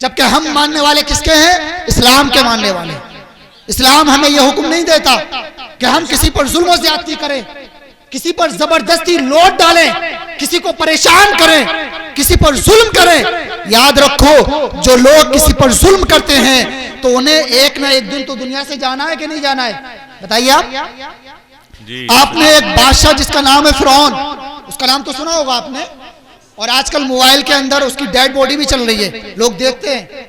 جبکہ ہم ماننے والے کس کے ہیں؟ اسلام کے ماننے والے. اسلام ہمیں یہ حکم نہیں دیتا کہ ہم کسی پر ظلم و زیادتی کریں، کسی پر زبردستی لوٹ ڈالیں، کسی کو پریشان کریں، کسی پر ظلم کریں. یاد رکھو جو لوگ کسی پر ظلم کرتے ہیں تو انہیں ایک نہ ایک دن تو دنیا سے جانا ہے کہ نہیں جانا ہے؟ بتائیے آپ نے ایک بادشاہ جس کا نام ہے فرعون، اس کا نام تو سنا ہوگا آپ نے، اور آج کل موبائل کے اندر اس کی ڈیڈ باڈی بھی چل رہی ہے، لوگ دیکھتے ہیں،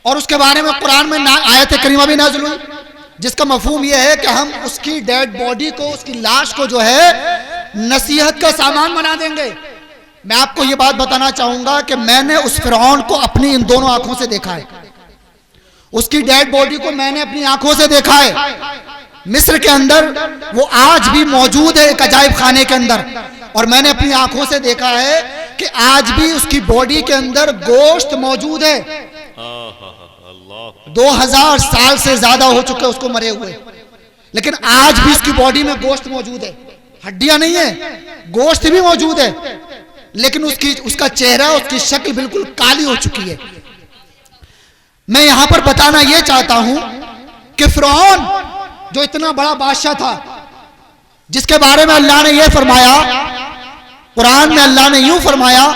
اور اس کے بارے میں قرآن میں آیت کریمہ بھی نازل ہوئی جس کا مفہوم یہ ہے کہ ہم اس کی ڈیڈ باڈی کو، اس کی لاش کو جو ہے نصیحت کا سامان بنا دیں گے. میں آپ کو یہ بات بتانا چاہوں گا کہ میں نے اس فرعون کو اپنی ان دونوں آنکھوں سے دیکھا ہے، اس کی ڈیڈ باڈی کو میں نے اپنی آنکھوں سے دیکھا ہے. مصر کے اندر وہ آج بھی موجود ہے ایک عجائب خانے کے اندر، اور میں نے اپنی آنکھوں سے دیکھا ہے کہ آج بھی اس کی باڈی کے اندر گوشت موجود ہے. 2000 سال سے زیادہ ہو چکے اس کو مرے ہوئے، لیکن آج بھی اس کی باڈی میں گوشت موجود ہے. ہڈیاں نہیں ہیں، گوشت بھی موجود ہے، لیکن اس کا چہرہ، اس کی شکل بالکل کالی ہو چکی ہے. میں یہاں پر بتانا یہ چاہتا ہوں کہ فرعون جو اتنا بڑا بادشاہ تھا، جس کے بارے میں اللہ نے یہ فرمایا، قرآن میں اللہ نے یوں فرمایا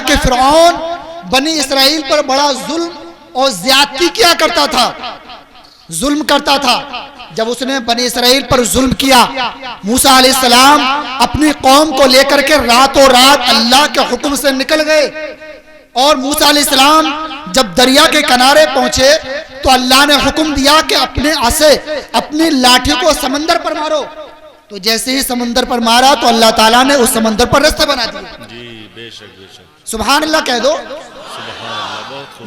کہ فرعون بنی اسرائیل پر بڑا ظلم اور زیادتی کیا کرتا تھا، ظلم کرتا تھا. جب اس نے بنی اسرائیل پر ظلم کیا، موسیٰ علیہ السلام اپنی قوم کو لے کر کے راتوں رات اللہ کے حکم سے نکل گئے، اور موسیٰ علیہ السلام جب دریا کے کنارے پہنچے تو اللہ نے حکم دیا کہ اپنے عصے، اپنی لاٹھی کو سمندر پر مارو. تو جیسے ہی سمندر پر مارا تو اللہ تعالیٰ نے اس سمندر پر راستے بنا دیے. جی بے شک سبحان اللہ کہہ دو.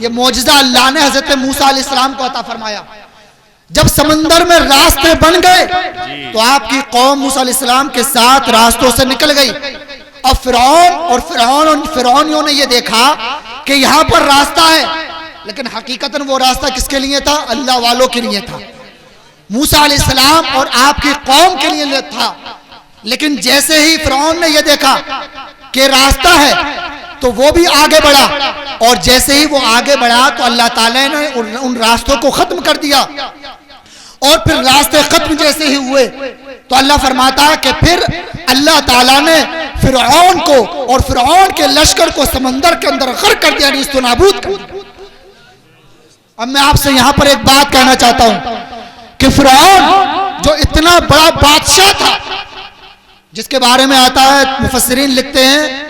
یہ معجزہ اللہ نے حضرت موسیٰ علیہ السلام کو عطا فرمایا. جب سمندر میں راستے بن گئے تو آپ کی قوم موسیٰ علیہ السلام کے ساتھ راستوں سے نکل گئی. اب فرعونیوں نے یہ دیکھا کہ یہاں پر راستہ ہے، لیکن حقیقتاً وہ راستہ کس کے لیے تھا؟ اللہ والوں کے لیے تھا، موسیٰ علیہ السلام اور آپ کی قوم کے لیے تھا. لیکن جیسے ہی فرعون نے یہ دیکھا کہ راستہ ہے تو وہ بھی آگے بڑھا، اور جیسے ہی وہ آگے بڑھا تو اللہ تعالیٰ نے ان راستوں کو ختم کر دیا. اور پھر راستے ختم جیسے ہی ہوئے تو اللہ فرماتا ہے کہ پھر اللہ تعالیٰ نے فرعون کو اور فرعون کے لشکر کو سمندر کے اندر غرق کر دیا، نیست و نابود کر دیا. اب میں آپ سے یہاں پر ایک بات کہنا چاہتا ہوں کہ فرعون جو اتنا بڑا بادشاہ تھا، جس کے بارے میں آتا ہے، مفسرین لکھتے ہیں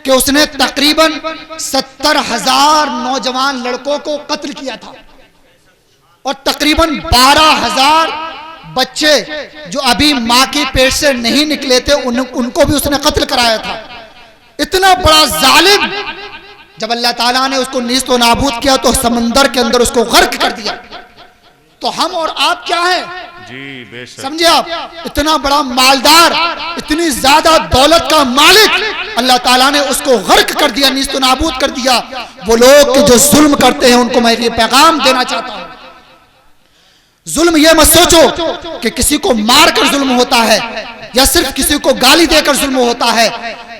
کہ اس نے تقریباً 70,000 نوجوان لڑکوں کو قتل کیا تھا، اور تقریباً 12,000 بچے جو ابھی ماں کی پیٹ سے نہیں نکلے تھے ان کو بھی اس نے قتل کرایا تھا. اتنا بڑا ظالم. جب اللہ تعالیٰ نے اس کو نیست و نابود کیا تو سمندر کے اندر اس کو غرق کر دیا. تو ہم اور آپ کیا ہیں؟ جی بے شک. سمجھے آپ؟ اتنا بڑا مالدار، اتنی زیادہ دولت کا مالک، اللہ تعالیٰ نے اس کو غرق کر دیا، نیست و نابود کر دیا. وہ لوگ جو ظلم کرتے ہیں ان کو میں یہ پیغام دینا چاہتا ہوں، ظلم یہ مت سوچو کہ کسی کو مار کر ظلم ہوتا ہے یا صرف کسی کو گالی دے کر ظلم ہوتا ہے،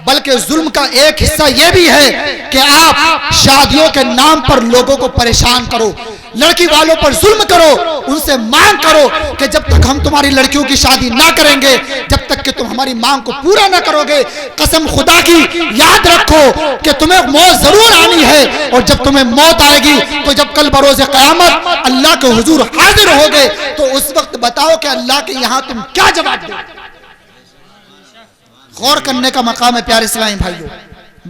بلکہ ظلم کا ایک حصہ یہ بھی ہے کہ آپ شادیوں کے نام پر لوگوں کو پریشان کرو، لڑکی والوں پر ظلم کرو، ان سے مانگ کرو کہ جب تک ہم تمہاری لڑکیوں کی شادی نہ کریں گے، جب تک کہ تم ہماری مانگ کو پورا نہ کرو گے، قسم خدا کی یاد رکھو کہ تمہیں موت ضرور آنی ہے، اور جب تمہیں موت آئے گی تو جب کل بروز قیامت اللہ کے حضور حاضر ہوگے تو اس وقت بتاؤ کہ اللہ کے یہاں تم کیا جواب دو. غور کرنے کا مقام ہے پیارے اسلامی بھائیوں،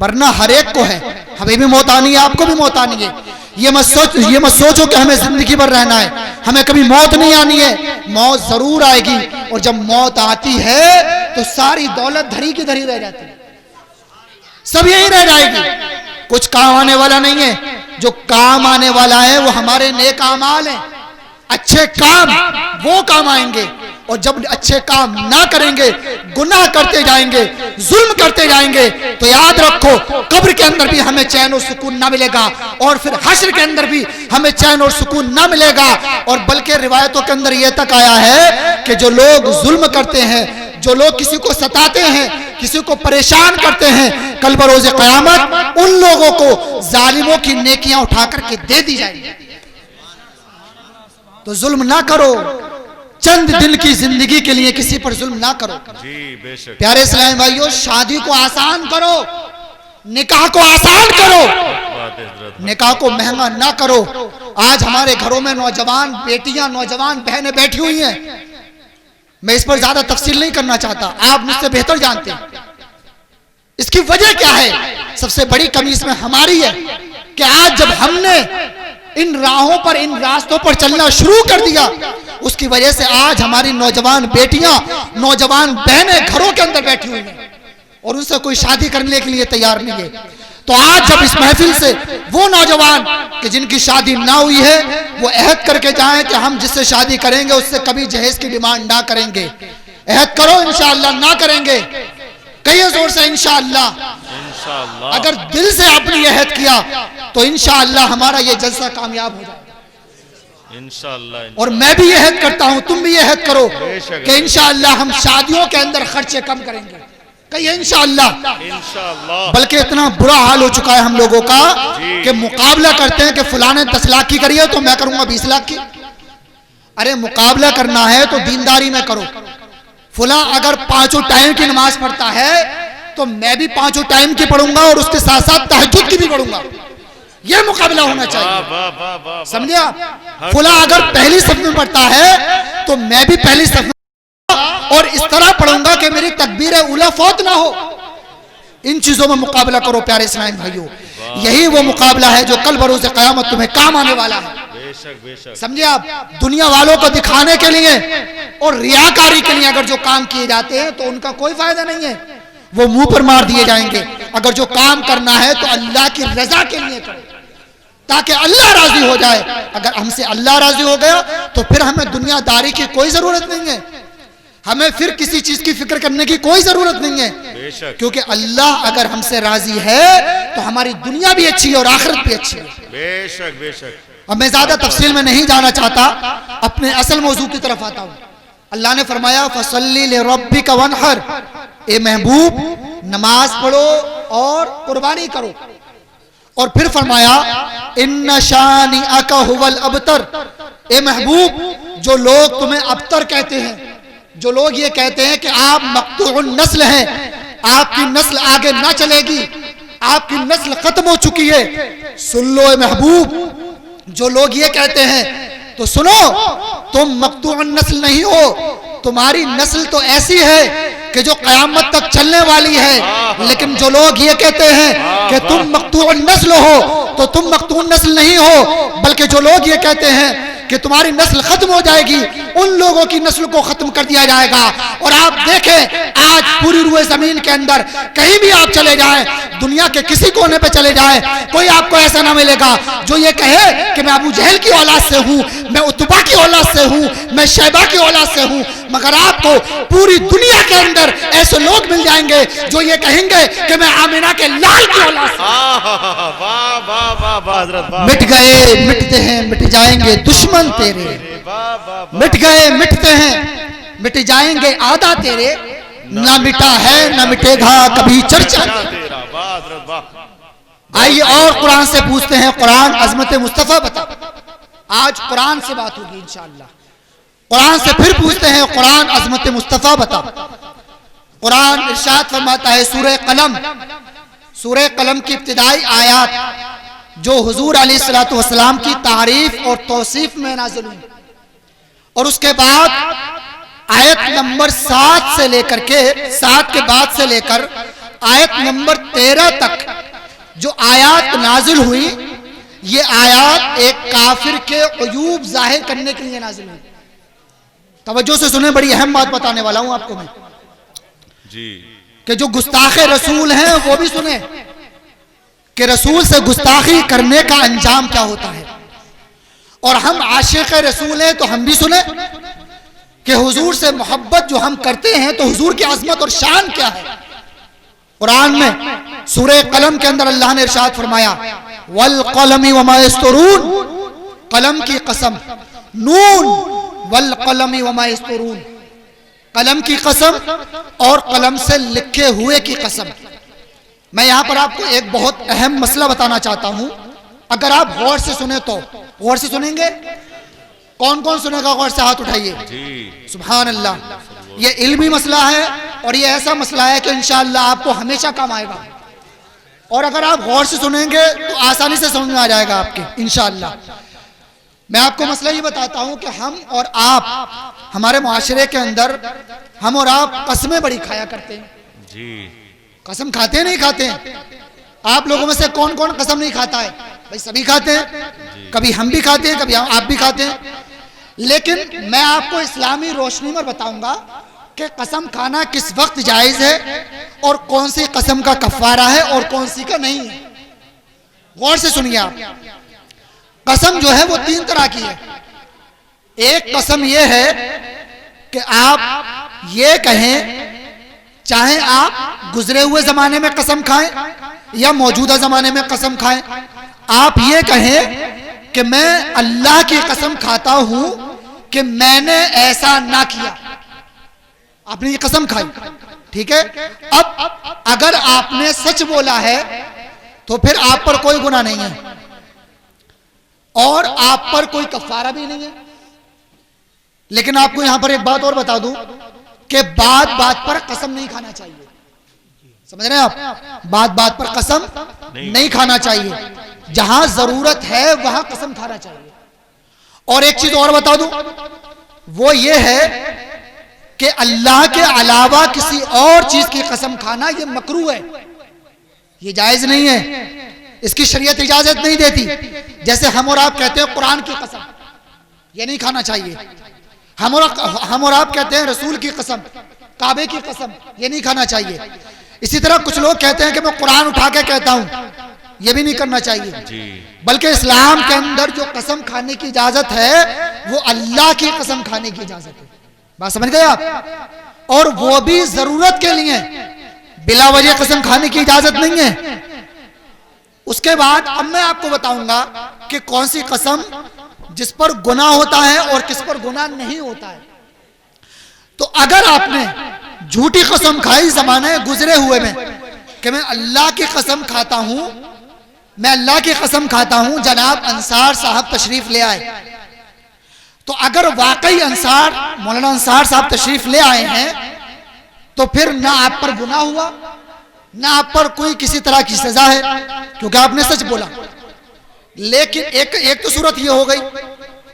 ورنہ ہر ایک کو ہے، ہمیں بھی موت آنی ہے، آپ کو بھی موت آنی ہے. یہ مت سوچو کہ ہمیں زندگی بھر رہنا ہے، ہمیں کبھی موت نہیں آنی ہے. موت ضرور آئے گی، اور جب موت آتی ہے تو ساری دولت دھری کی دھری رہ جاتی ہے، سب یہی رہ جائے گی، کچھ کام آنے والا نہیں ہے. جو کام آنے والا ہے وہ ہمارے نیک اعمال ہیں، اچھے کام وہ کام آئیں گے. اور جب اچھے کام نہ کریں گے، گناہ کرتے جائیں گے، ظلم کرتے جائیں گے، تو یاد رکھو قبر کے اندر بھی ہمیں چین اور سکون نہ ملے گا، اور پھر حشر کے اندر بھی ہمیں چین اور سکون نہ ملے گا. اور بلکہ روایتوں کے اندر یہ تک آیا ہے کہ جو لوگ ظلم کرتے ہیں، جو لوگ کسی کو ستاتے ہیں، کسی کو پریشان کرتے ہیں، کل بروز قیامت ان لوگوں کو ظالموں کی نیکیاں اٹھا کر کے دے دی جائیں گی۔ تو ظلم نہ کرو، چند دن کی زندگی کے لیے کسی پر ظلم نہ کرو۔ جی بے شک، پیارے اسلامی بھائیوں، شادی کو آسان کرو، نکاح کو آسان کرو، بات ہے حضرت، نکاح کو مہنگا نہ کرو۔ آج ہمارے گھروں میں نوجوان بیٹیاں، نوجوان بہنیں بیٹھی ہوئی ہیں، میں اس پر زیادہ تفصیل نہیں کرنا چاہتا، آپ مجھ سے بہتر جانتے ہیں۔ اس کی وجہ کیا ہے؟ سب سے بڑی کمی اس میں ہماری ہے کہ آج جب ہم نے ان راہوں پر، ان راستوں پر چلنا شروع کر دیا، اس کی وجہ سے آج ہماری نوجوان بیٹیاں، نوجوان بہنیں گھروں کے اندر بیٹھی ہوئی ہیں اور ان سے کوئی شادی کرنے کے لیے تیار نہیں ہے۔ تو آج جب اس محفل سے وہ نوجوان کہ جن کی شادی نہ ہوئی ہے وہ عہد کر کے جائیں کہ ہم جس سے شادی کریں گے اس سے کبھی جہیز کی ڈیمانڈ نہ کریں گے۔ عہد کرو انشاءاللہ نہ کریں گے، کہیے زور سے انشاءاللہ۔ انشاءاللہ، اگر دل سے اپنی عہد کیا تو انشاءاللہ ہمارا یہ جلسہ کامیاب ہو جائے۔ انشاءاللہ، اور میں بھی عہد کرتا ہوں، تم بھی عہد کرو بے شک، کہ انشاءاللہ ہم شادیوں کے اندر خرچے کم کریں گے، کہیے انشاءاللہ۔ انشاءاللہ، بلکہ اتنا برا حال ہو چکا ہے ہم لوگوں کا کہ مقابلہ کرتے ہیں کہ فلاں نے 10 لاکھ کی کری ہے تو میں کروں گا 20 لاکھ کی۔ ارے مقابلہ کرنا ہے تو دینداری میں کرو۔ فلاں اگر 5 ٹائم کی نماز پڑھتا ہے تو میں بھی 5 ٹائم کی پڑھوں گا اور اس کے ساتھ ساتھ تہجد کی بھی پڑھوں گا، یہ مقابلہ ہونا چاہیے، واہ واہ واہ، سمجھے آپ؟ فلاں اگر پہلی صف میں پڑھتا ہے تو میں بھی پہلی صف میں اور اس طرح پڑھوں گا کہ میری تکبیر اولیٰ فوت نہ ہو۔ ان چیزوں میں مقابلہ کرو پیارے اسلام بھائیوں، یہی وہ مقابلہ ہے جو کل بروز قیامت تمہیں کام آنے والا ہے۔ بے شک بے شک، سمجھے آپ؟ دنیا والوں کو دکھانے کے لیے اور ریاکاری کے لیے اگر جو کام کیے جاتے ہیں تو ان کا کوئی فائدہ نہیں ہے، وہ منہ پر مار دیے جائیں گے۔ اگر جو کام کرنا ہے تو اللہ کی رضا کے لیے کرو تاکہ اللہ راضی ہو جائے۔ اگر ہم سے اللہ راضی ہو گیا تو پھر ہمیں دنیا داری کی کوئی ضرورت نہیں ہے، ہمیں پھر کسی چیز کی فکر کرنے کی کوئی ضرورت نہیں ہے، بے شک، کیونکہ اللہ اگر ہم سے راضی ہے تو ہماری دنیا بھی اچھی ہے اور آخرت بھی اچھی ہے۔ بے شک بے شک۔ اب میں زیادہ تفصیل میں نہیں جانا چاہتا، اپنے اصل موضوع کی طرف آتا ہوں۔ اللہ نے فرمایا فَصَلِّ لِرَبِّكَ وَانْحَرْ، اے محبوب نماز پڑھو اور قربانی کرو۔ اور پھر فرمایا اِنَّ شَانِئَكَ هُوَ الْأَبْتَرُ، اے محبوب جو لوگ تمہیں ابتر کہتے ہیں، جو لوگ یہ کہتے ہیں کہ آپ مقطوع النسل ہیں، آپ کی نسل آگے نہ چلے گی، آپ کی نسل ختم ہو چکی ہے، سن لو اے محبوب، جو لوگ یہ کہتے ہیں تو سنو، تم مقطوع النسل نہیں ہو، تمہاری نسل تو ایسی ہے کہ جو قیامت تک چلنے والی ہے۔ لیکن جو لوگ یہ کہتے ہیں کہ تم مقطوع النسل ہو تو تم مقطوع النسل نہیں ہو، بلکہ جو لوگ یہ کہتے ہیں کہ تمہاری نسل ختم ہو جائے گی، ان لوگوں کی نسل کو ختم کر دیا جائے گا۔ اور آپ دیکھیں آج پوری روئے زمین کے اندر کہیں بھی آپ چلے جائیں، دنیا کے کسی کونے پہ چلے جائیں، کوئی آپ کو ایسا نہ ملے گا جو یہ کہے کہ میں ابو جہل کی اولاد سے ہوں، میں عتبہ کی اولاد سے ہوں، میں شیبہ کی اولاد سے ہوں۔ مگر آپ کو پوری دنیا کے اندر ایسے لوگ مل جائیں گے جو یہ کہیں گے کہ میں آمینہ کے لال کی اولاد سے ہوں۔ واہ واہ واہ واہ حضرت، واہ مٹ گئے مٹتے ہیں مٹ جائیں گے دشمن تیرے، واہ واہ، مٹ گئے مٹتے ہیں مٹ جائیں گے آدھا تیرے، نہ مٹا ہے نہ مٹے گا کبھی چرچا تیرا، واہ حضرت واہ۔ آئیے اور قرآن سے پوچھتے ہیں، قرآن عظمت مصطفیٰ بتا۔ آج قرآن سے بات ہوگی انشاءاللہ، قرآن سے پھر پوچھتے ہیں، قرآن عظمت مصطفیٰ بتا۔ قرآن ارشاد فرماتا ہے سورہ قلم، سورہ قلم کی ابتدائی آیات جو حضور علیہ السلام کی تعریف اور توصیف میں نازل ہوئی، اور اس کے بعد آیت نمبر 7 سے لے کر کے 7 کے بعد سے لے کر آیت نمبر 13 تک جو آیات نازل ہوئی، یہ آیات ایک کافر کے عیوب ظاہر کرنے کے لیے نازل ہوئی۔ توجہ سے سنیں، بڑی اہم بات بتانے والا ہوں آپ کو میں، جی، کہ جو گستاخ رسول ہیں وہ بھی سنیں کہ رسول سے گستاخی کرنے کا انجام کیا ہوتا ہے، اور ہم عاشق رسول ہیں تو ہم بھی سنیں کہ حضور سے محبت جو ہم کرتے ہیں تو حضور کی عظمت اور شان کیا ہے۔ قرآن میں سورہ قلم کے اندر اللہ نے ارشاد فرمایا والقلم وما یسطرون، قلم کی قسم، نون والقلم وما یسطرون، قلم کی قسم اور قلم سے لکھے ہوئے کی قسم۔ میں یہاں پر آپ کو ایک بہت اہم مسئلہ بتانا چاہتا ہوں. اگر آپ غور سے سنیں تو غور سے سنیں گے. کون کون سنے گا غور سے ہاتھ اٹھائیے. سبحان اللہ. یہ علمی مسئلہ ہے اور یہ ایسا مسئلہ ہے کہ انشاءاللہ آپ کو ہمیشہ کام آئے گا, اور اگر آپ غور سے سنیں گے تو آسانی سے سمجھ میں آ جائے گا آپ کے انشاءاللہ. میں آپ کو مسئلہ یہ بتاتا ہوں کہ ہم اور آپ, ہمارے معاشرے کے اندر ہم اور آپ قسمیں بڑی کھایا کرتے ہیں. جی قسم کھاتے ہیں نہیں کھاتے ہیں؟ آپ لوگوں میں سے کون کون قسم نہیں کھاتا ہے؟ بھائی سبھی کھاتے ہیں. کبھی ہم بھی کھاتے ہیں, کبھی آپ بھی کھاتے ہیں. لیکن میں آپ کو اسلامی روشنی میں بتاؤں گا کہ قسم کھانا کس وقت جائز ہے اور کون سی قسم کا کفارہ ہے اور کون سی کا نہیں ہے. غور سے سنیے آپ. قسم جو ہے وہ 3 طرح کی ہے. ایک قسم یہ ہے کہ آپ یہ کہیں, چاہے آپ گزرے ہوئے زمانے میں قسم کھائیں یا موجودہ زمانے میں قسم کھائیں, آپ یہ کہیں کہ میں اللہ کی قسم کھاتا ہوں کہ میں نے ایسا نہ کیا. آپ نے یہ قسم کھائی, ٹھیک ہے. اب اگر آپ نے سچ بولا ہے تو پھر آپ پر کوئی گناہ نہیں ہے اور آپ پر کوئی کفارہ بھی نہیں ہے. لیکن آپ کو یہاں پر ایک بات اور بتا دوں کہ بات بات پر قسم نہیں کھانا چاہیے. سمجھ رہے ہیں آپ؟ بات بات پر قسم نہیں کھانا چاہیے. جہاں ضرورت ہے وہاں قسم کھانا چاہیے. اور ایک چیز اور بتا دوں, وہ یہ ہے کہ اللہ کے علاوہ کسی اور چیز کی قسم کھانا یہ مکروہ ہے, یہ جائز نہیں ہے, اس کی شریعت اجازت نہیں دیتی. جیسے ہم اور آپ کہتے ہیں قرآن کی قسم, یہ نہیں کھانا چاہیے. ہم اور آپ کہتے ہیں رسول کی قسم, کعبے کی قسم, یہ نہیں کھانا چاہیے. اسی طرح کچھ لوگ کہتے ہیں کہ میں قرآن اٹھا کے کہتا ہوں, یہ بھی نہیں کرنا چاہیے. بلکہ اسلام کے اندر جو قسم کھانے کی اجازت ہے وہ اللہ کی قسم کھانے کی اجازت ہے. بات سمجھ گئے آپ؟ اور وہ بھی ضرورت کے لیے, بلا وجہ قسم کھانے کی اجازت نہیں ہے. اس کے بعد اب میں آپ کو بتاؤں گا کہ کون سی قسم جس پر گناہ ہوتا ہے اور کس پر گناہ نہیں ہوتا ہے. تو اگر آپ نے جھوٹی قسم کھائی زمانے گزرے ہوئے میں کہ میں اللہ کی قسم کھاتا ہوں, میں اللہ کی قسم کھاتا ہوں, جناب انصار صاحب تشریف لے آئے, تو اگر واقعی مولانا انصار صاحب تشریف لے آئے ہیں تو پھر نہ آپ پر گناہ ہوا, نہ آپ پر کوئی کسی طرح کی سزا ہے, کیونکہ آپ نے سچ بولا. لیکن ایک تو صورت یہ ہو گئی,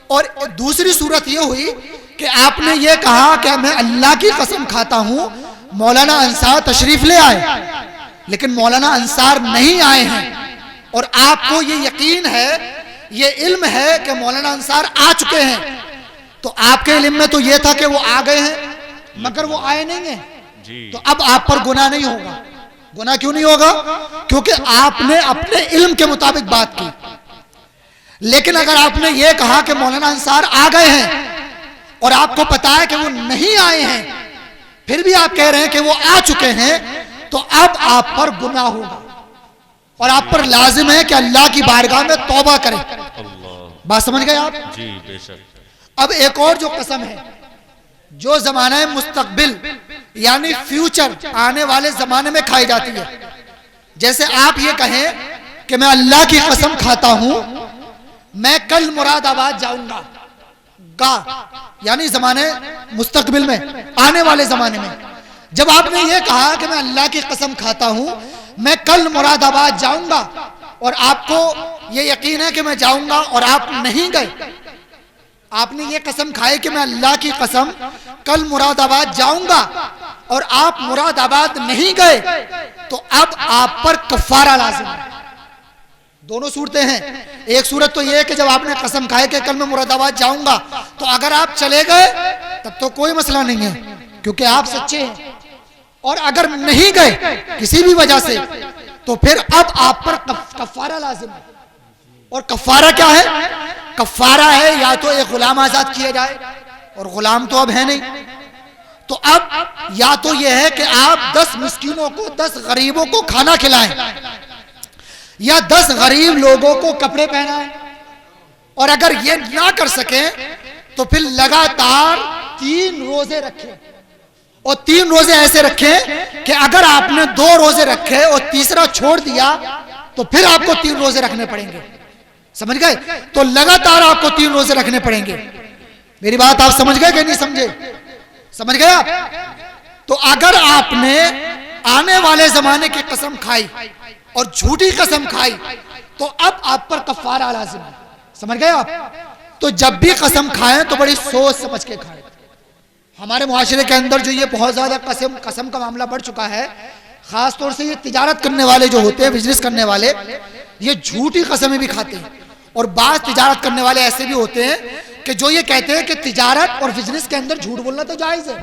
اور دوسری صورت یہ ہوئی کہ آپ نے یہ کہا کہ میں اللہ کی قسم کھاتا ہوں, مولانا انصار تشریف لے آئے, لیکن مولانا انصار نہیں آئے ہیں, اور آپ کو یہ یقین ہے, یہ علم ہے کہ مولانا انصار آ چکے ہیں. تو آپ کے علم میں تو یہ تھا کہ وہ آ گئے ہیں مگر وہ آئے نہیں ہیں, تو اب آپ پر گناہ نہیں ہوگا. گناہ کیوں نہیں ہوگا؟ کیونکہ آپ نے اپنے علم کے مطابق بات کی. لیکن اگر آپ نے یہ کہا کہ مولانا انصار آ گئے ہیں اور آپ کو پتا ہے کہ وہ نہیں آئے ہیں, پھر بھی آپ کہہ رہے ہیں کہ وہ آ چکے ہیں, تو اب آپ پر گناہ ہوگا اور آپ پر لازم ہے کہ اللہ کی بارگاہ میں توبہ کریں. بات سمجھ گئے آپ؟ جی بے شک. اب ایک اور جو قسم ہے جو زمانہ مستقبل یعنی فیوچر, آنے والے زمانے میں کھائی جاتی ہے. جیسے آپ یہ کہیں کہ میں اللہ کی قسم کھاتا ہوں میں کل مراد آباد جاؤں گا, یعنی زمانے مستقبل میں, آنے والے زمانے میں. جب آپ نے یہ کہا کہ میں اللہ کی قسم کھاتا ہوں میں کل مراد آباد جاؤں گا, اور آپ کو یہ یقین ہے کہ میں جاؤں گا اور آپ نہیں گئے, آپ نے یہ قسم کھائی کہ میں اللہ کی قسم کل مراد آباد جاؤں گا اور آپ مراد آباد نہیں گئے, تو اب آپ پر کفارہ لازم ہے. دونوں صورتیں ہیں. ایک صورت تو یہ ہے کہ جب آپ نے قسم کھائی کہ کل میں مراد آباد جاؤں گا, تو اگر آپ چلے گئے تب تو کوئی مسئلہ نہیں ہے کیونکہ آپ سچے ہیں, اور اگر نہیں گئے کسی بھی وجہ سے تو پھر اب آپ پر کفارہ لازم ہے. اور کفارہ کیا ہے؟ کفارہ ہے یا تو ایک غلام آزاد کیا جائے, اور غلام تو اب ہے نہیں, تو اب یا تو یہ ہے کہ آپ 10 مسکینوں کو 10 غریبوں کو کھانا کھلائیں, یا 10 غریب لوگوں کو کپڑے پہنائیں, اور اگر یہ نہ کر سکیں تو پھر لگاتار 3 روزے رکھیں, اور 3 روزے ایسے رکھیں کہ اگر آپ نے 2 روزے رکھے اور تیسرا چھوڑ دیا تو پھر آپ کو 3 روزے رکھنے پڑیں گے. سمجھ گئے؟ تو لگاتار آپ کو 3 روزے رکھنے پڑیں گے. میری بات آپ سمجھ گئے کہ نہیں سمجھے؟ سمجھ گئے آپ؟ تو اگر آپ نے آنے والے زمانے کی قسم کھائی اور جھوٹی قسم کھائی تو اب آپ پر کفارہ لازم ہے. سمجھ گئے آپ؟ تو جب بھی قسم کھائیں تو بڑی سوچ سمجھ کے کھائیں. ہمارے معاشرے کے اندر جو یہ بہت زیادہ قسم کا معاملہ بڑھ چکا ہے، خاص طور سے یہ تجارت کرنے والے جو ہوتے ہیں، بزنس کرنے والے، یہ جھوٹی قسمیں بھی کھاتے ہیں. اور بعض تجارت کرنے والے ایسے بھی ہوتے ہیں کہ جو یہ کہتے ہیں کہ تجارت اور بزنس کے اندر جھوٹ بولنا تو جائز ہے.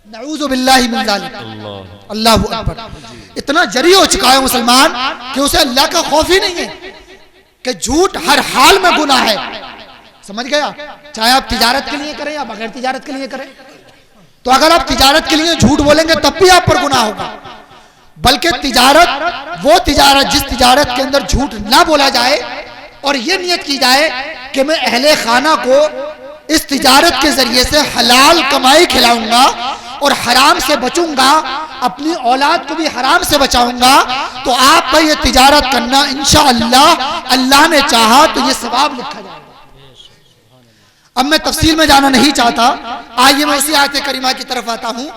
نعوذ باللہ من ذالک. اللہ اکبر. اتنا جری ہو چکا ہے مسلمان کہ اسے اللہ کا خوف ہی نہیں ہے کہ جھوٹ ہر حال میں گناہ ہے. سمجھ گیا؟ چاہے آپ تجارت کے لیے کریں یا بغیر تجارت کے لیے کریں. تو اگر آپ تجارت کے لیے جھوٹ بولیں گے تب بھی آپ پر گناہ ہوگا. بلکہ تجارت، وہ تجارت جس تجارت کے اندر جھوٹ نہ بولا جائے اور یہ نیت کی جائے کہ میں اہل خانہ کو اس تجارت کے ذریعے سے حلال کمائی کھلاؤں گا اور حرام سے بچوں گا، اپنی اولاد کو بھی حرام سے بچاؤں گا، تو آپ پر یہ تجارت کرنا انشاءاللہ اللہ نے چاہا تو یہ ثواب لکھا جائے گا. اب میں تفصیل میں جانا نہیں چاہتا، آئیے میں اسی آیت کریمہ کی طرف آتا ہوں.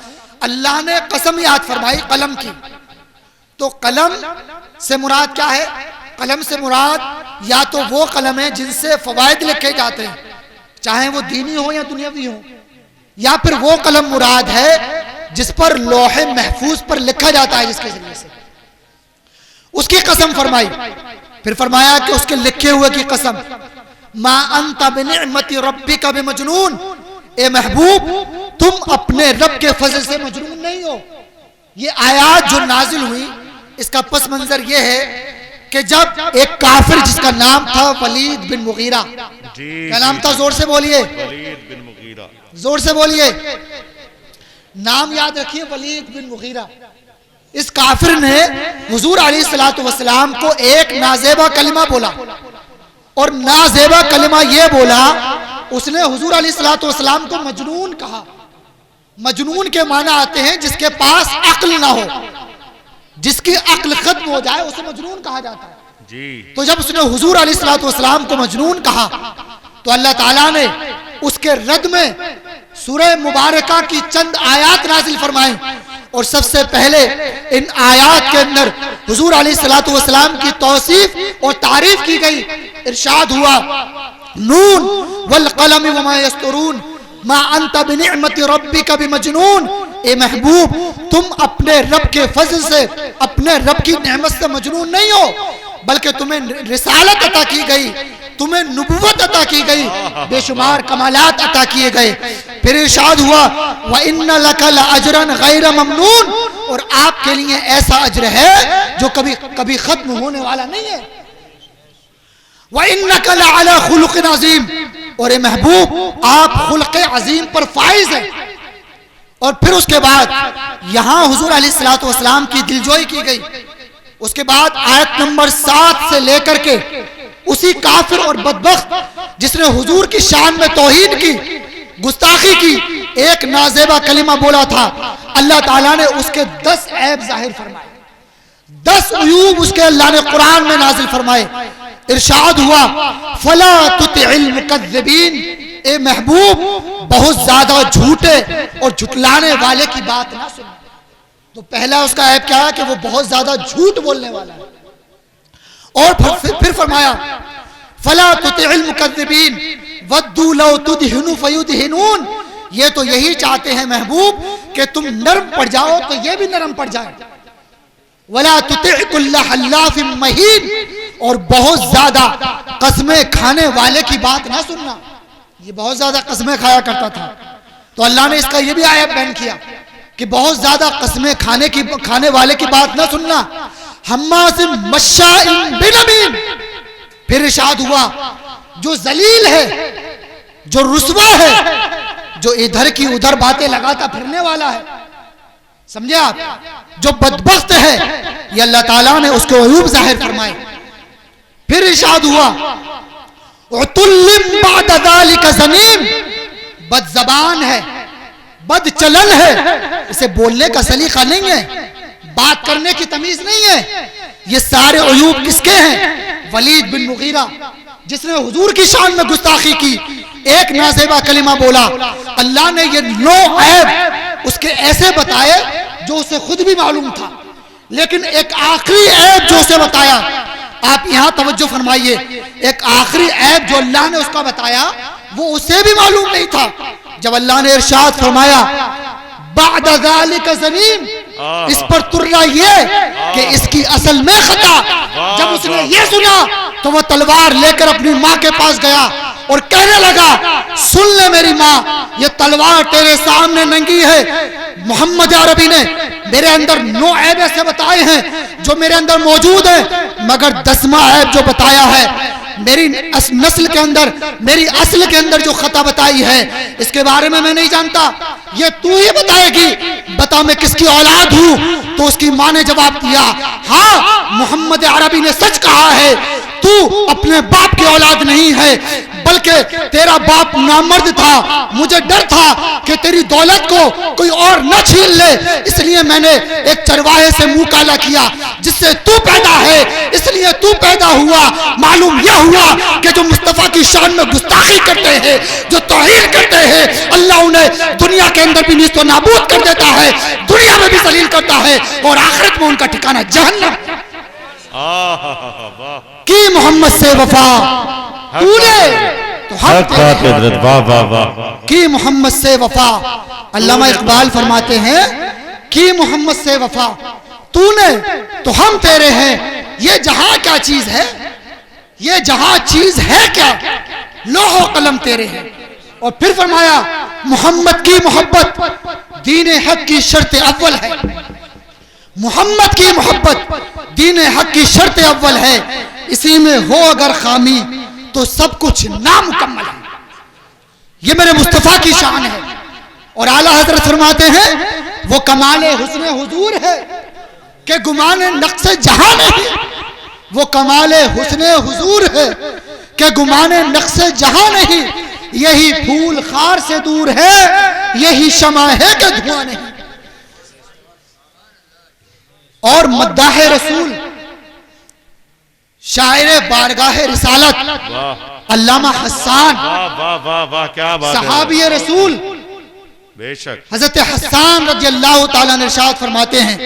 اللہ نے قسم یاد فرمائی قلم کی. تو قلم سے مراد کیا ہے؟ قلم سے مراد یا تو وہ قلم ہے جن سے فوائد لکھے جاتے ہیں، چاہے وہ دینی ہو یا دنیاوی ہو، یا پھر وہ قلم مراد ہے جس پر لوح محفوظ پر لکھا جاتا ہے، جس کے ذریعے سے اس کی قسم فرمائی. پھر فرمایا کہ اس کے لکھے ہوئے کی قسم. ما انت بنعمت ربک بمجنون، اے محبوب تم اپنے رب کے فضل سے مجنون نہیں ہو. یہ آیات جو نازل ہوئی اس کا پس منظر یہ ہے کہ جب ایک کافر جس کا نام تھا ولید بن مغیرہ، کیا نام تھا؟ زور سے بولیے. ولید بن مغیرہ. زور سے بولیے. نام یاد رکھیے، ولید بن مغیرہ. اس کافر نے حضور علیہ السلام کو ایک نازیبہ کلمہ بولا، اور نازیبہ کلمہ یہ بولا، اس نے حضور علیہ السلام کو مجنون کہا. مجنون کے معنی آتے ہیں جس کے پاس عقل نہ ہو، جس کی عقل ختم ہو جائے اسے مجنون کہا جاتا ہے. جی. تو جب اس نے حضور علیہ السلام کو مجنون کہا تو اللہ تعالیٰ نے اس کے رد میں سورہ مبارکہ کی چند آیات نازل فرمائیں، اور سب سے پہلے ان آیات کے اندر حضور علیہ السلام کی توصیف اور تعریف کی گئی. ارشاد ہوا نون والقلم وما یسطرون ما انت بنعمت ربک بمجنون، اے محبوب تم اپنے رب کے فضل سے، اپنے رب کی نعمت سے مجنون نہیں ہو، بلکہ تمہیں رسالت عطا کی گئی، تمہیں نبوت عطا کی گئی، بے شمار کمالات عطا کیے گئے. پھر ارشاد ہوا وَإِنَّ لَكَ لَأَجْرًا غَيْرَ مَمْنُونَ، اور آپ کے لیے ایسا اجر ہے جو کبھی ختم ہونے والا نہیں ہے. وَإِنَّكَ لَعَلَى خُلُقٍ عَظِيمٍ، اور اے محبوب آپ خلق عظیم پر فائز ہیں. اور پھر اس کے بعد یہاں حضور علیہ السلام کی دلجوئی کی گئی. اس کے بعد آیت نمبر 7 سے لے کر کے اسی کافر اور بدبخت جس نے حضور کی شان میں توہین کی، گستاخی کی، ایک نازیبہ کلمہ بولا تھا، اللہ تعالیٰ نے اس کے 10 عیب ظاہر فرمائے، 10 عیوب اس کے اللہ نے قرآن میں نازل فرمائے. ارشاد ہوا فلا تطع المکذبین، اے محبوب بہت زیادہ جھوٹے اور جھٹلانے والے کی بات نہ سنو. تو پہلا اس کا عیب کیا ہے کہ وہ بہت زیادہ جھوٹ بولنے والا ہے. اور پھر فرمایا فلا تطع المکذبین ودوا لو تدہن فیدہنون، یہ تو یہی چاہتے ہیں محبوب کہ تم نرم پڑ جاؤ تو یہ بھی نرم پڑ جائے. ولا تطع کل حلاف مہین، اور بہت زیادہ قسمیں کھانے والے کی بات نہ سننا. یہ بہت زیادہ قسمیں کھایا کرتا تھا، تو اللہ نے اس کا یہ بھی عیب بیان کیا کہ بہت زیادہ قسمیں کھانے والے کی بات نہ سننا. حماز مشاء بنمیم، پھر ارشاد ہوا جو ذلیل ہے، جو رسوا ہے، جو ادھر کی ادھر باتیں لگاتا پھرنے والا ہے. سمجھے آپ؟ جو بدبخت ہے، یہ اللہ تعالیٰ نے اس کے عیوب ظاہر فرمائے. پھر ارشاد ہوا عتل بعد ذلك زنیم، بد زبان ہے، بد چلن ہے، اسے بولنے کا سلیقہ نہیں ہے، بات کرنے کی تمیز نہیں ہے۔ یہ سارے عیوب کس کے ہیں؟ ولید بن مغیرہ، جس نے حضور کی شان میں گستاخی کی، ایک نازیبہ کلمہ بولا، اللہ نے یہ 9 عیب اس کے ایسے بتائے جو اسے خود بھی معلوم تھا، لیکن ایک آخری عیب جو اسے بتایا، آپ یہاں توجہ فرمائیے، ایک آخری عیب جو اللہ نے اس کا بتایا وہ اسے بھی معلوم نہیں تھا۔ جب اللہ نے ارشاد فرمایا بعد ذالک زنیم، اس پر ترلا یہ کہ اس کی اصل میں خطا، جب اس نے یہ سنا تو وہ تلوار لے کر اپنی ماں کے پاس گیا اور کہنے لگا سن لے میری ماں، یہ تلوار تیرے سامنے ننگی ہے، محمد عربی نے میرے اندر 9 عیب ایسے بتائے ہیں جو میرے اندر موجود ہیں، مگر 10واں عیب جو بتایا ہے میری نسل کے اندر، میری اصل کے اندر جو خطا بتائی ہے اس کے بارے میں نہیں جانتا، یہ تو ہی بتائے گی، بتا میں کس کی اولاد ہوں؟ تو اس کی ماں نے جواب دیا ہاں محمد عربی نے سچ کہا ہے، تو اپنے باپ کی اولاد نہیں ہے بلکہ تیرا باپ نامرد تھا، مجھے ڈر تھا کہ تیری دولت کو کوئی اور نہ چھین لے، اس لیے میں نے ایک چرواہے سے منہ کالا کیا جس سے تو پیدا ہے، اس لیے تو پیدا ہوا۔ معلوم یہ ہوا کہ جو مصطفیٰ کی شان میں گستاخی کرتے ہیں، جو توہین کرتے ہیں، اللہ انہیں دنیا کے اندر بھی نیست و نابود کر دیتا ہے، دنیا میں بھی ذلیل کرتا ہے، اور آخرت میں ان کا ٹھکانہ جہنم۔ کی محمد سے وفا تو نے تو ہم کی محمد سے وفا، علامہ اقبال فرماتے ہیں کی محمد سے وفا تو نے تو ہم تیرے ہیں، یہ جہاں کیا چیز ہے، یہ جہاں چیز ہے کیا، لوح و قلم تیرے ہیں۔ اور پھر فرمایا محمد کی محبت دین حق کی شرط اول ہے، محمد کی محبت دین حق کی شرط اول ہے، اسی میں ہو اگر خامی تو سب کچھ نامکمل ہے۔ یہ میرے مصطفیٰ کی شان ہے، اور اعلیٰ حضرت فرماتے ہیں وہ کمال حسن حضور ہے کہ گمان نقص جہاں نہیں، وہ کمال حسن حضور ہے کہ گمان نقص جہاں نہیں، یہی پھول خار سے دور ہے، یہی شمع ہے کہ دھواں نہیں۔ اور مداح رسول شاعر بارگاہ رسالت علامہ حسان صحابی رسول بے شک حضرت حسان رضی اللہ تعالیٰ نے ارشاد فرماتے ہیں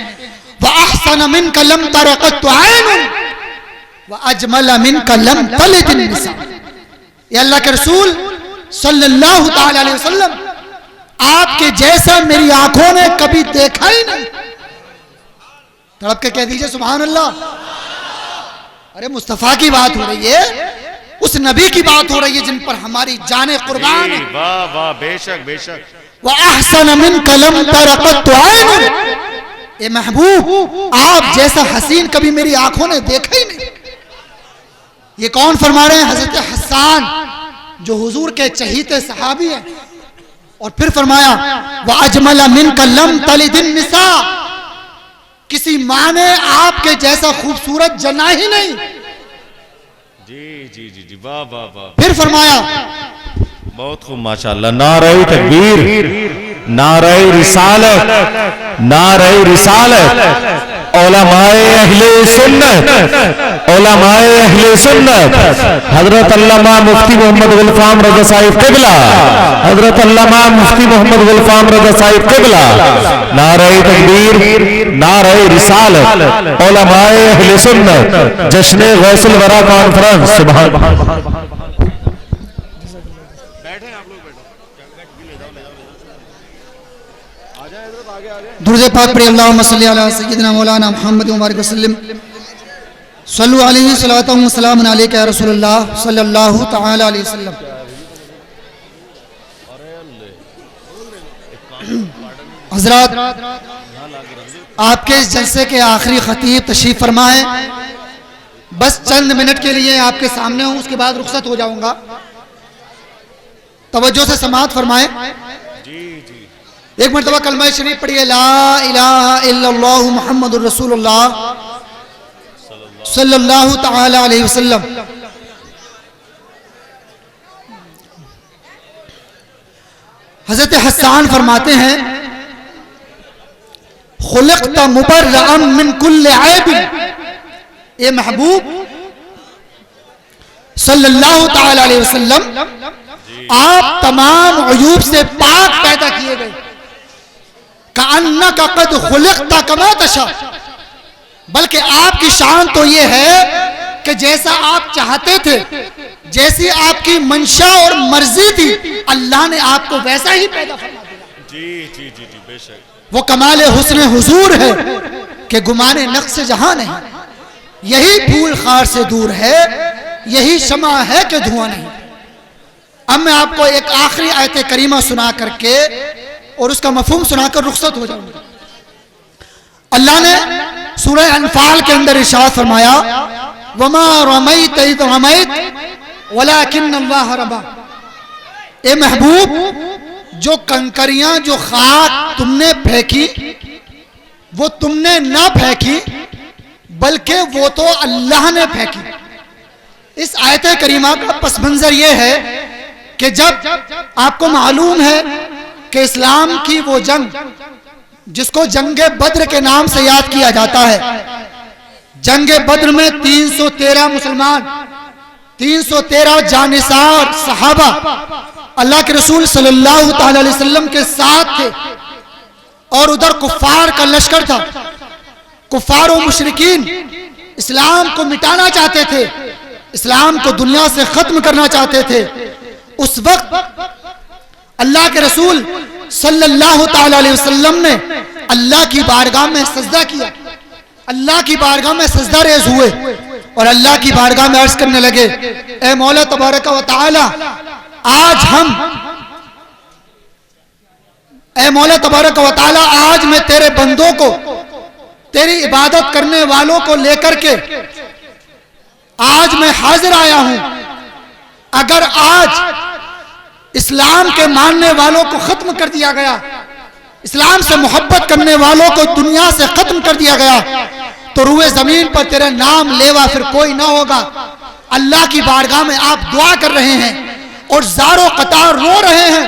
وَأَحْسَنَ مِنْكَ لَمْ تَرَ قَطُّ عَيْنٌ وَأَجْمَلَ مِنْكَ لَمْ تَلِدِ النِّسَاءُ۔ یہ اللہ کے رسول صلی اللہ تعالیٰ علیہ وسلم آپ کے جیسا میری آنکھوں نے کبھی دیکھا ہی نہیں۔ تڑپ کے کہہ دیجئے سبحان اللہ۔ ارے مصطفیٰ کی بات ہو رہی ہے، اس نبی کی بات ہو رہی ہے جن پر ہماری جانیں قربان ہیں۔ واہ واہ بے شک بے شک۔ وَأَحْسَنَ مِنْكَ لَمْ تَرَ قَطُّ عَيْنٌ، اے محبوب آپ جیسا حسین کبھی میری آنکھوں نے دیکھا ہی نہیں۔ یہ کون فرما رہے ہیں؟ حضرت حسان جو حضور کے چہیتے صحابی ہیں۔ اور پھر فرمایا وَأَجْمَلَ مِنْكَ لَمْ تَلِدِ النِّسَاءُ، کسی ماں نے آپ کے جیسا خوبصورت جنا ہی نہیں۔ جی جی جی جی واہ واہ واہ، پھر فرمایا بہت خوب ماشاءاللہ۔ نعرہ تکبیر، نعرہ رسالت، نعرہ رسالت، علماء اہل سنت، علماء اہل سنت، حضرت علامہ مفتی محمد غلفام رضا صاحب قبلہ، حضرت علامہ مفتی محمد غلفام رضا صاحب قبلہ، نعرہ تکبیر، نعرہ رسالت، علماء اہل سنت، جشن غوث الورا کانفرنس۔ سبحان درود پاک پڑھی اللہم صلی علی سیدنا مولانا محمد مبارک وسلم صلو علیہ صلوات و سلام علیکہ یا رسول اللہ صلی اللہ تعالی علیہ وسلم۔ حضرات آپ کے اس جلسے کے آخری خطیب تشریف فرما ہے، بس چند منٹ کے لیے آپ کے سامنے ہوں، اس کے بعد رخصت ہو جاؤں گا، توجہ سے سماعت فرمائیں۔ ایک مرتبہ کلمہ شریف پڑھیے لا الہ الا اللہ محمد الرسول اللہ صلی اللہ تعالی علیہ وسلم۔ حضرت حسان فرماتے ہیں خلقت مبرئا من کل عیب، اے محبوب صلی اللہ تعالی علیہ وسلم آپ تمام عیوب سے پاک پیدا کیے گئے، کأنک قد خلقت کما تشاء، بلکہ آپ کی شان تو یہ ہے کہ جیسا آپ چاہتے تھے، جیسی آپ کی منشا اور مرضی تھی، اللہ نے آپ کو ویسا ہی پیدا فرما دیا۔ جی جی جی جی بے شک، وہ کمال حسن حضور ہے کہ گمان نقص جہاں نہیں، یہی پھول خار سے دور ہے، یہی شمع ہے کہ دھواں نہیں۔ اب میں آپ کو ایک آخری آیت کریمہ سنا کر کے اور اس کا مفہوم سنا کر رخصت ہو جاؤں گا۔ اللہ نے سورہ انفال کے اندر ارشاد فرمایا وَمَا رَمَيْتَ إِذْ رَمَيْتَ وَلَكِنَّ اللَّهَ رَمَى، اے محبوب جو کنکریاں، جو خاک تم نے پھینکی وہ تم نے نہ پھینکی بلکہ وہ تو اللہ نے پھینکی۔ اس آیت کریمہ کا پس منظر یہ ہے کہ جب آپ کو معلوم ہے کہ اسلام کی وہ جنگ جس کو جنگ بدر کے نام سے یاد کیا جاتا ہے، جنگ بدر میں 313 مسلمان، 313 جانثار صحابہ اللہ کے رسول صلی اللہ تعالی علیہ وسلم کے ساتھ تھے، اور ادھر کفار کا لشکر تھا۔ کفار و مشرکین اسلام کو مٹانا چاہتے تھے، اسلام کو دنیا سے ختم کرنا چاہتے تھے۔ اس وقت اللہ کے رسول صلی اللہ تعالی علیہ وسلم نے اللہ کی بارگاہ میں سجدہ کیا، اللہ کی بارگاہ میں سجدہ ریز ہوئے اور اللہ کی بارگاہ میں عرض کرنے لگے اے مولا تبارک و تعالی اے مولا تبارک و تعالی آج میں تیرے بندوں کو، تیری عبادت کرنے والوں کو لے کر کے آج میں حاضر آیا ہوں۔ اگر آج اسلام کے ماننے والوں کو ختم کر دیا گیا، اسلام سے محبت کرنے والوں کو دنیا سے ختم کر دیا گیا، تو روئے زمین پر تیرے نام لیوا پھر کوئی نہ ہوگا۔ اللہ کی بارگاہ میں آپ دعا کر رہے ہیں اور زاروں قطار رو رہے ہیں۔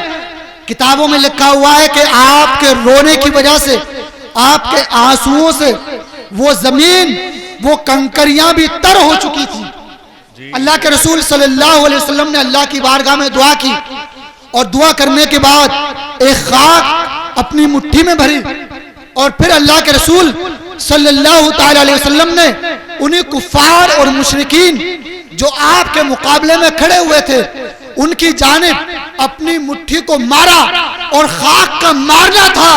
کتابوں میں لکھا ہوا ہے کہ آپ کے رونے کی وجہ سے، آپ کے آنسوؤں سے وہ زمین، وہ کنکریاں بھی تر ہو چکی تھی۔ اللہ کے رسول صلی اللہ علیہ وسلم نے اللہ کی بارگاہ میں دعا کی اور دعا کرنے کے بعد ایک خاک اپنی مٹھی میں بھری، اور پھر اللہ کے رسول صلی اللہ تعالی علیہ وسلم نے انہیں کفار اور مشرکین جو آپ کے مقابلے میں کھڑے ہوئے تھے ان کی جانب اپنی مٹھی کو مارا، اور خاک کا مارنا تھا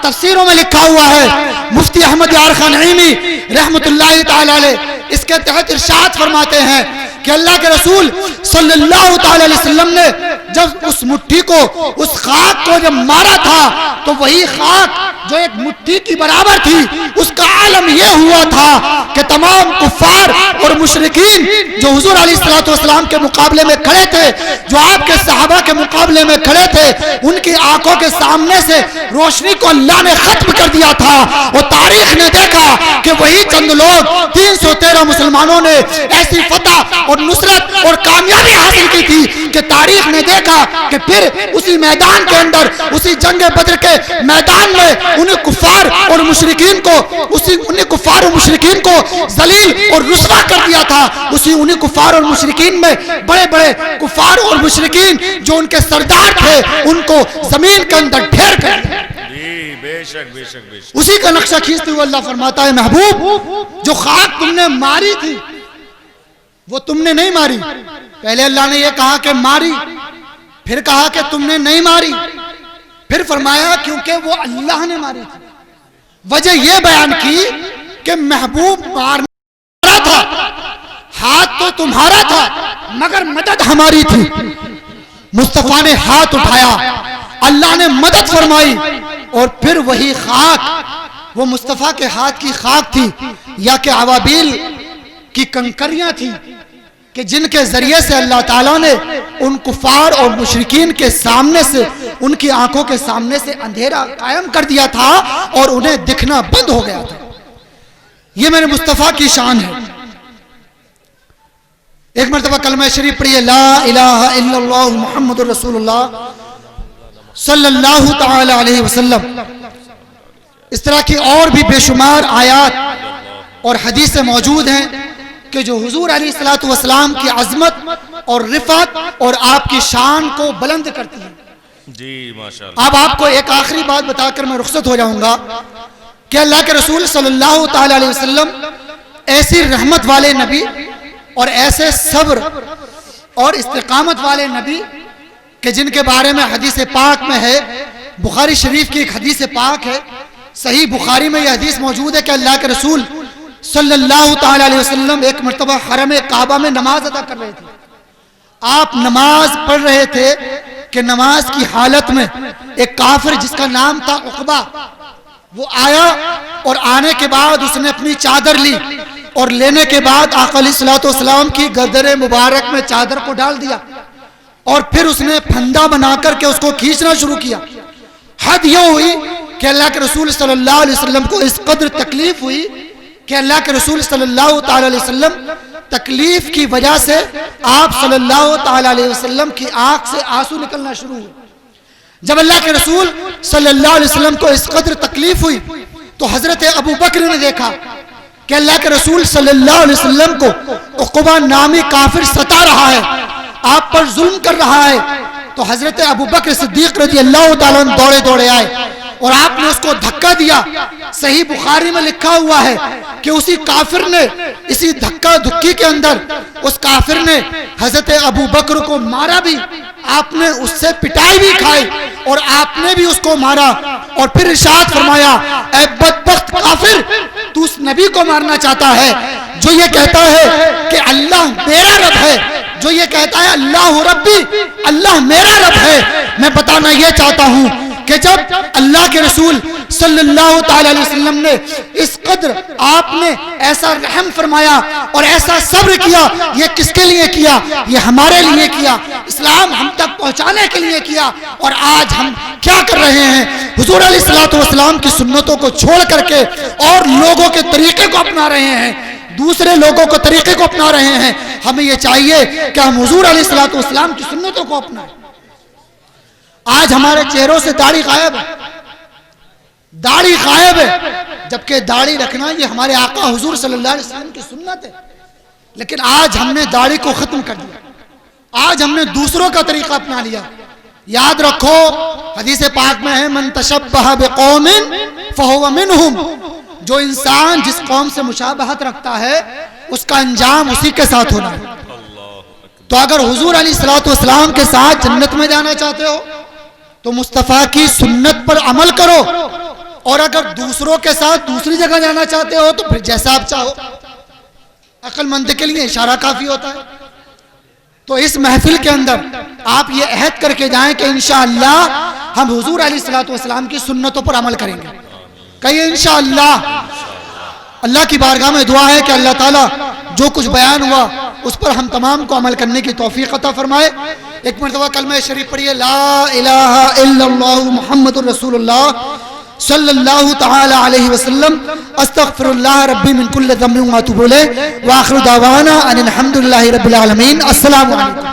تفسیروں میں لکھا ہوا ہے۔ مفتی احمد یار خان نعیمی رحمت اللہ تعالی علیہ اس کے تحت ارشاد فرماتے ہیں کہ اللہ کے رسول صلی اللہ تعالی علیہ وسلم نے جب اس مٹھی کو، اس خاک کو جب مارا تھا تو وہی خاک جو ایک مٹھی کی برابر تھی، اس کا عالم یہ ہوا تھا کہ تمام کفار اور مشرکین جو حضور علیہ الصلوۃ والسلام کے مقابلے میں کھڑے تھے، جو آپ کے صحابہ کے مقابلے میں کھڑے تھے، ان کی آنکھوں کے سامنے سے روشنی کو اللہ نے ختم کر دیا تھا۔ اور تاریخ نے دیکھا کہ وہی چند لوگ 313 مسلمانوں نے ایسی فتح اور نصرت اور کامیابی حاصل کی تھی کہ تاریخ نے دیکھا کہ پھر اسی میدان کے اندر، اسی جنگ بدر کے میدان میں انہیں کفار اور مشرکین کو ذلیل اور رسوا کر دیا تھا۔ انہیں کفار اور مشرکین میں بڑے بڑے کفار اور مشرکین جو ان کے سردار تھے ان کو زمین کے اندر ڈھیر کر دیا۔ بے شک بے شک بے شک۔ اسی کا نقشہ کھینچتے ہوئے اللہ فرماتا ہے محبوب جو خاک تم نے ماری تھی وہ تم نے نہیں ماری۔ پہلے اللہ نے یہ کہا کہ ماری، پھر کہا کہ تم نے نہیں ماری، پھر فرمایا کیونکہ وہ اللہ نے ماری تھی۔ وجہ یہ بیان کی کہ محبوب مارنا تھا، ہاتھ تو تمہارا تھا مگر مدد ہماری تھی۔ مصطفیٰ نے ہاتھ اٹھایا، اللہ نے مدد فرمائی، اور پھر وہی خاک وہ مصطفیٰ کے ہاتھ کی خاک تھی یا کہ عوابیل کی کنکریاں تھی کہ جن کے ذریعے سے اللہ تعالیٰ نے ان کفار اور مشرکین کے سامنے سے، ان کی آنکھوں کے سامنے سے اندھیرا قائم کر دیا تھا اور انہیں دکھنا بند ہو گیا تھا۔ یہ میرے مصطفیٰ کی شان ہے۔ ایک مرتبہ کلمہ شریف پڑھیے لا الہ الا اللہ محمد الرسول اللہ۔ صلی اللہ تعالی علیہ وسلم. اس طرح کی اور بھی بے شمار آیات اور حدیثیں موجود ہیں کہ جو حضور علیہ الصلوۃ والسلام کی عظمت اور رفعت اور آپ کی شان کو بلند کرتی ہیں. جی ماشاءاللہ. اب آپ کو ایک آخری بات بتا کر میں رخصت ہو جاؤں گا کہ اللہ کے رسول صلی اللہ تعالی علیہ وسلم ایسی رحمت والے نبی اور ایسے صبر اور استقامت والے نبی کہ جن کے بارے میں حدیث پاک میں ہے، بخاری شریف کی ایک حدیث پاک ہے، صحیح بخاری میں یہ حدیث موجود ہے کہ اللہ کے رسول صلی اللہ تعالی علیہ وسلم ایک مرتبہ حرم کعبہ میں نماز ادا کر رہے تھے. آپ نماز پڑھ رہے تھے کہ نماز کی حالت میں ایک کافر جس کا نام تھا عقبہ وہ آیا، اور آنے کے بعد اس نے اپنی چادر لی، اور لینے کے بعد آقا علیہ الصلوۃ والسلام کی گردن مبارک میں چادر کو ڈال دیا، اور پھر اس نے پھندا بنا کر کے اس کو کھینچنا شروع کیا. حد یہ ہوئی کہ اللہ کے رسول صلی اللہ علیہ وسلم کو اس قدر تکلیف ہوئی کہ اللہ کے رسول صلی اللہ تعالی علیہ وسلم تکلیف کی وجہ سے آپ صلی اللہ تعالی علیہ وسلم کی آنکھ سے آنسو نکلنا شروع ہوئے. جب اللہ کے رسول صلی اللہ علیہ وسلم کو اس قدر تکلیف ہوئی تو حضرت ابو بکر نے دیکھا کہ اللہ کے رسول صلی اللہ علیہ وسلم کو عقبہ نامی کافر ستا رہا ہے، آپ پر ظلم کر رہا ہے. تو حضرت ابو بکر صدیق رضی اللہ تعالیٰ عنہ دوڑے دوڑے آئے اور آپ نے اس کو دھکا دیا. صحیح بخاری میں لکھا ہوا ہے کہ اسی کافر نے، اسی دھکا دھکی کے اندر اس کافر نے حضرت ابو بکر کو مارا بھی، آپ نے اس سے پٹائی بھی کھائی اور آپ نے بھی اس کو مارا. اور پھر ارشاد فرمایا اے بدبخت کافر، تو اس نبی کو مارنا چاہتا ہے جو یہ کہتا ہے کہ اللہ میرا رب ہے، جو یہ کہتا ہے اللہ ربی، اللہ میرا رب ہے. میں بتانا یہ چاہتا ہوں کہ جب اللہ کے رسول صلی اللہ تعالی علیہ وسلم نے اس قدر آپ نے ایسا رحم فرمایا اور ایسا صبر کیا، یہ کس کے لیے کیا؟ یہ ہمارے لیے کیا، اسلام ہم تک پہنچانے کے لیے کیا. اور آج ہم کیا کر رہے ہیں؟ حضور علیہ الصلوۃ والسلام کی سنتوں کو چھوڑ کر کے اور لوگوں کے طریقے کو اپنا رہے ہیں، دوسرے لوگوں کو طریقے کو اپنا رہے ہیں. ہمیں یہ چاہیے کہ ہم حضور علیہ الصلوۃ والسلام کی سنتوں کو اپنائیں. آج ہمارے چہروں سے داڑھی غائب ہے، داڑھی غائب ہے، جبکہ داڑھی رکھنا یہ ہمارے آقا حضور صلی اللہ علیہ وسلم کی سنت ہے. لیکن آج ہم نے داڑھی کو ختم کر دیا، آج ہم نے دوسروں کا طریقہ اپنا لیا. یاد رکھو حدیث پاک میں ہے من تشبہ بقوم فہو منہم، جو انسان جس قوم سے مشابہت رکھتا ہے اس کا انجام اسی کے ساتھ ہونا ہے. تو اگر حضور علیہ الصلوۃ والسلام کے ساتھ جنت میں جانا چاہتے ہو تو مصطفیٰ کی سنت پر عمل کرو، اور اگر دوسروں کے ساتھ دوسری جگہ جانا چاہتے ہو تو پھر جیسا آپ چاہو. عقل مند کے لیے اشارہ کافی ہوتا ہے. تو اس محفل کے اندر آپ یہ عہد کر کے جائیں کہ انشاءاللہ ہم حضور علیہ الصلوۃ والسلام کی سنتوں پر عمل کریں گے. کہیے انشاءاللہ. اللہ کی بارگاہ میں دعا ہے کہ اللہ تعالیٰ جو کچھ بیان ہوا اس پر ہم تمام کو عمل کرنے کی توفیق عطا فرمائے. ایک مرتبہ کلمہ شریف پڑھیے، لا الہ الا اللہ محمد الرسول اللہ صلی اللہ تعالی علیہ وسلم، استغفر اللہ ربی من کل ذنب و اتوب الیہ، وآخر دعوانا ان الحمد للہ رب العالمین. السلام علیکم.